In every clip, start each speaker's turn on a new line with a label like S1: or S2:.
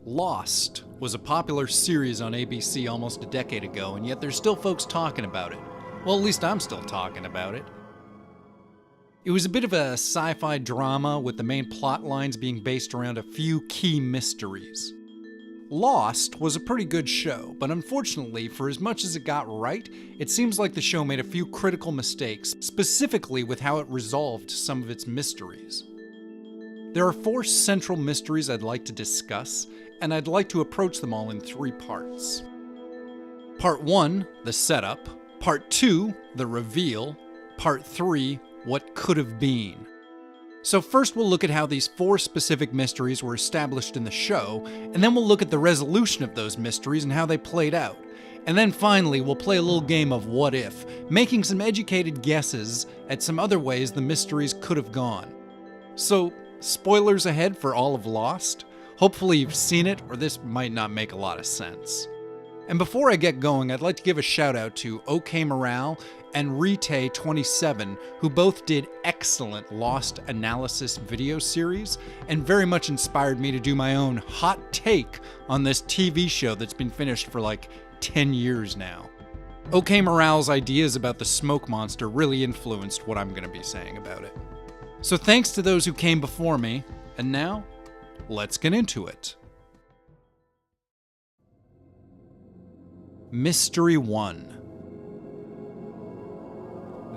S1: Lost was a popular series on ABC almost a decade ago, and yet there's still folks talking about it. Well, at least I'm still talking about it. It was a bit of a sci-fi drama with the main plot lines being based around a few key mysteries. Lost was a pretty good show, but unfortunately, for as much as it got right, it seems like the show made a few critical mistakes, specifically with how it resolved some of its mysteries. There are 4 central mysteries I'd like to discuss, and I'd like to approach them all in 3 parts. Part 1, the setup. Part 2, the reveal. Part 3, what could have been. So first we'll look at how these 4 specific mysteries were established in the show, and then we'll look at the resolution of those mysteries and how they played out. And then finally, we'll play a little game of what if, making some educated guesses at some other ways the mysteries could have gone. So, spoilers ahead for all of Lost. Hopefully you've seen it, or this might not make a lot of sense. And before I get going, I'd like to give a shout out to OK Morale and Rite27, who both did excellent Lost analysis video series, and very much inspired me to do my own hot take on this TV show that's been finished for like 10 years now. OK Morale's ideas about the smoke monster really influenced what I'm going to be saying about it. So thanks to those who came before me, and now, let's get into it. Mystery 1.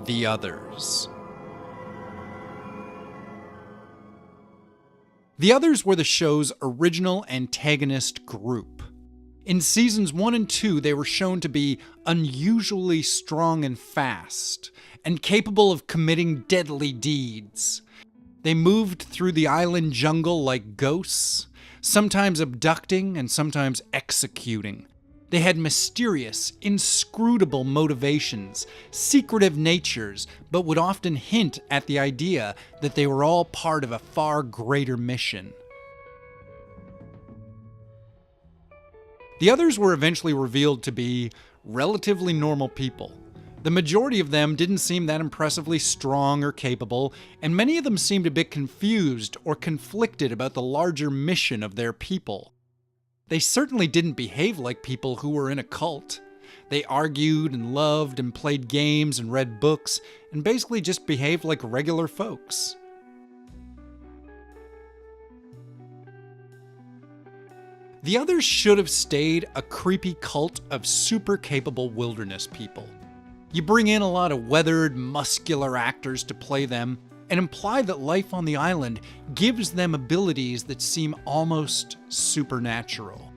S1: The Others. The Others were the show's original antagonist group. In seasons 1 and 2, they were shown to be unusually strong and fast, and capable of committing deadly deeds. They moved through the island jungle like ghosts, sometimes abducting and sometimes executing. They had mysterious, inscrutable motivations, secretive natures, but would often hint at the idea that they were all part of a far greater mission. The Others were eventually revealed to be relatively normal people. The majority of them didn't seem that impressively strong or capable, and many of them seemed a bit confused or conflicted about the larger mission of their people. They certainly didn't behave like people who were in a cult. They argued and loved and played games and read books, and basically just behaved like regular folks. The Others should have stayed a creepy cult of super capable wilderness people. You bring in a lot of weathered, muscular actors to play them, and imply that life on the island gives them abilities that seem almost supernatural.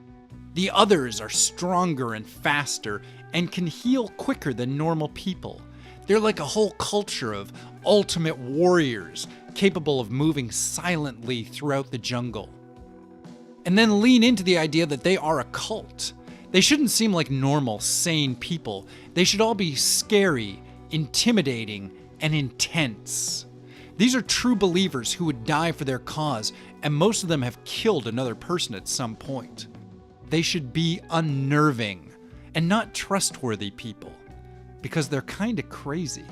S1: The Others are stronger and faster, and can heal quicker than normal people. They're like a whole culture of ultimate warriors, capable of moving silently throughout the jungle. And then lean into the idea that they are a cult. They shouldn't seem like normal, sane people. They should all be scary, intimidating, and intense. These are true believers who would die for their cause, and most of them have killed another person at some point. They should be unnerving, and not trustworthy people, because they're kinda crazy.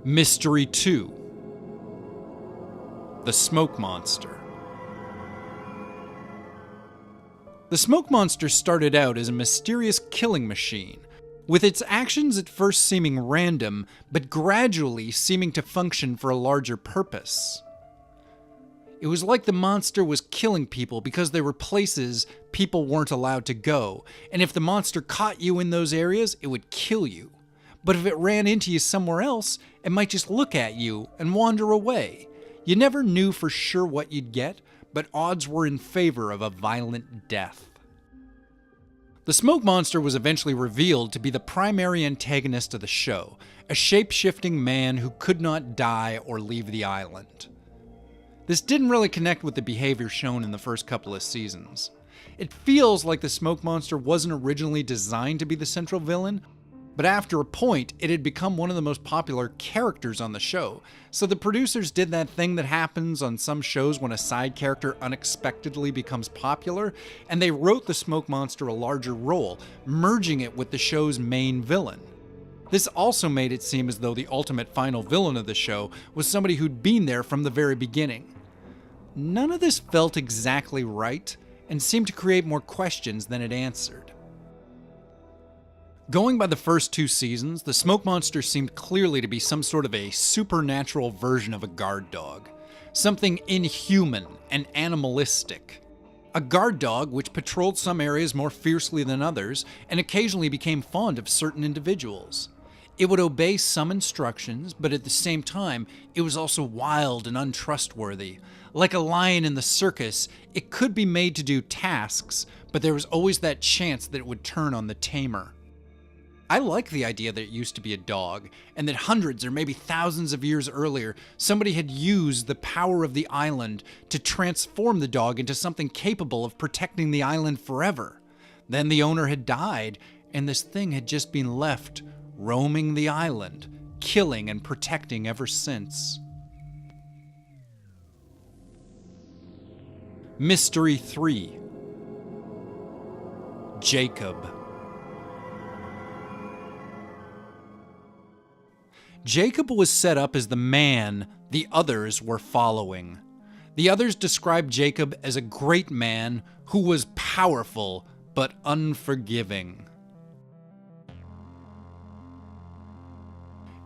S1: Mystery 2. The Smoke Monster. The Smoke Monster started out as a mysterious killing machine, with its actions at first seeming random, but gradually seeming to function for a larger purpose. It was like the monster was killing people because there were places people weren't allowed to go, and if the monster caught you in those areas, it would kill you. But if it ran into you somewhere else, it might just look at you and wander away. You never knew for sure what you'd get, but odds were in favor of a violent death. The Smoke Monster was eventually revealed to be the primary antagonist of the show, a shape-shifting man who could not die or leave the island. This didn't really connect with the behavior shown in the first couple of seasons. It feels like the Smoke Monster wasn't originally designed to be the central villain, but after a point, it had become one of the most popular characters on the show, so the producers did that thing that happens on some shows when a side character unexpectedly becomes popular, and they wrote the Smoke Monster a larger role, merging it with the show's main villain. This also made it seem as though the ultimate final villain of the show was somebody who'd been there from the very beginning. None of this felt exactly right, and seemed to create more questions than it answered. Going by the first 2 seasons, the smoke monster seemed clearly to be some sort of a supernatural version of a guard dog. Something inhuman and animalistic. A guard dog which patrolled some areas more fiercely than others, and occasionally became fond of certain individuals. It would obey some instructions, but at the same time, it was also wild and untrustworthy. Like a lion in the circus, it could be made to do tasks, but there was always that chance that it would turn on the tamer. I like the idea that it used to be a dog, and that hundreds or maybe thousands of years earlier, somebody had used the power of the island to transform the dog into something capable of protecting the island forever. Then the owner had died, and this thing had just been left roaming the island, killing and protecting ever since. Mystery 3. Jacob. Jacob was set up as the man the others were following. The others described Jacob as a great man who was powerful but unforgiving.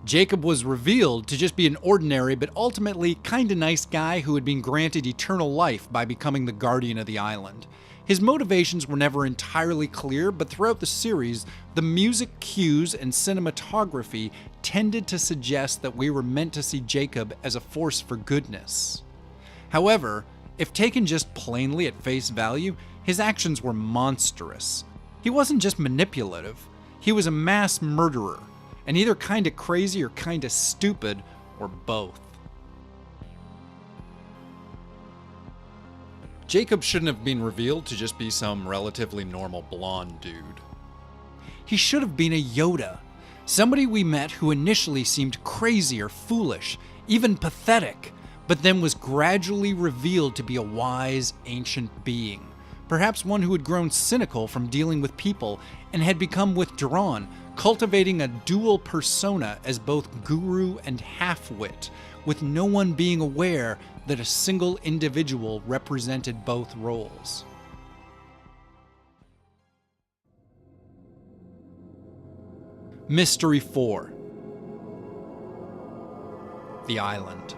S1: Jacob was revealed to just be an ordinary but ultimately kinda nice guy who had been granted eternal life by becoming the guardian of the island. His motivations were never entirely clear, but throughout the series, the music cues and cinematography tended to suggest that we were meant to see Jacob as a force for goodness. However, if taken just plainly at face value, his actions were monstrous. He wasn't just manipulative, he was a mass murderer, and either kinda crazy or kinda stupid, or both. Jacob shouldn't have been revealed to just be some relatively normal blonde dude. He should have been a Yoda, somebody we met who initially seemed crazy or foolish, even pathetic, but then was gradually revealed to be a wise, ancient being. Perhaps one who had grown cynical from dealing with people and had become withdrawn, cultivating a dual persona as both guru and half-wit, with no one being aware that a single individual represented both roles. Mystery 4. The Island.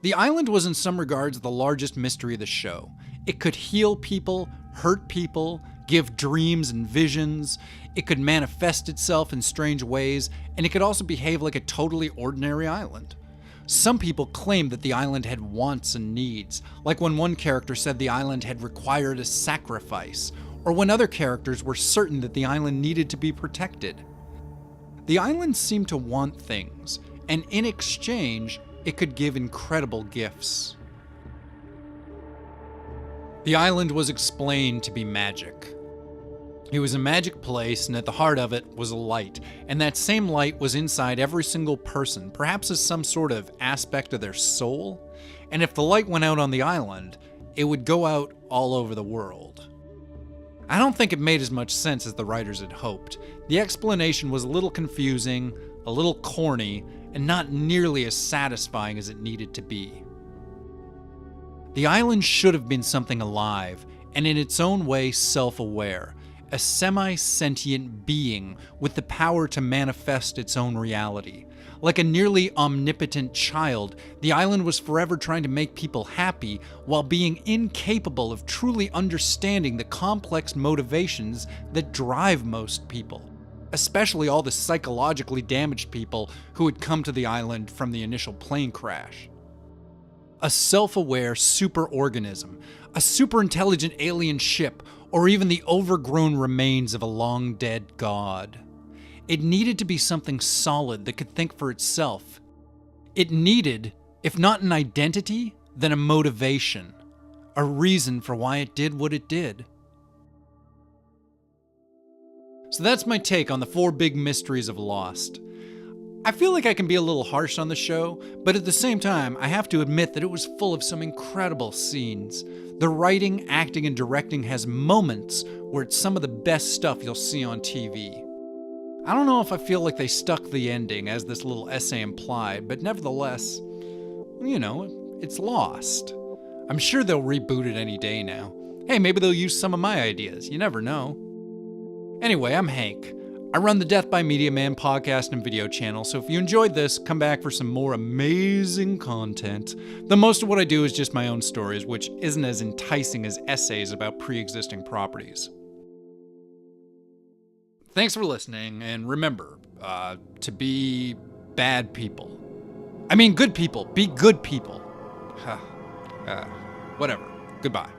S1: The island was in some regards the largest mystery of the show. It could heal people, hurt people, give dreams and visions. It could manifest itself in strange ways, and it could also behave like a totally ordinary island. Some people claimed that the island had wants and needs, like when one character said the island had required a sacrifice, or when other characters were certain that the island needed to be protected. The island seemed to want things, and in exchange, it could give incredible gifts. The island was explained to be magic. It was a magic place, and at the heart of it was a light, and that same light was inside every single person, perhaps as some sort of aspect of their soul. And if the light went out on the island, it would go out all over the world. I don't think it made as much sense as the writers had hoped. The explanation was a little confusing, a little corny, and not nearly as satisfying as it needed to be. The island should have been something alive, and in its own way self-aware, a semi-sentient being with the power to manifest its own reality. Like a nearly omnipotent child, the island was forever trying to make people happy while being incapable of truly understanding the complex motivations that drive most people, especially all the psychologically damaged people who had come to the island from the initial plane crash. A self-aware superorganism, a super-intelligent alien ship, or even the overgrown remains of a long-dead god. It needed to be something solid that could think for itself. It needed, if not an identity, then a motivation, a reason for why it did what it did. So that's my take on the 4 big mysteries of Lost. I feel like I can be a little harsh on the show, but at the same time, I have to admit that it was full of some incredible scenes. The writing, acting, and directing has moments where it's some of the best stuff you'll see on TV. I don't know if I feel like they stuck the ending, as this little essay implied, but nevertheless, it's lost. I'm sure they'll reboot it any day now. Hey, maybe they'll use some of my ideas. You never know. Anyway, I'm Hank. I run the Death by Media Man podcast and video channel, so if you enjoyed this, come back for some more amazing content. Though most of what I do is just my own stories, which isn't as enticing as essays about pre-existing properties. Thanks for listening, and remember, to be bad people. I mean good people. Be good people. Whatever. Goodbye.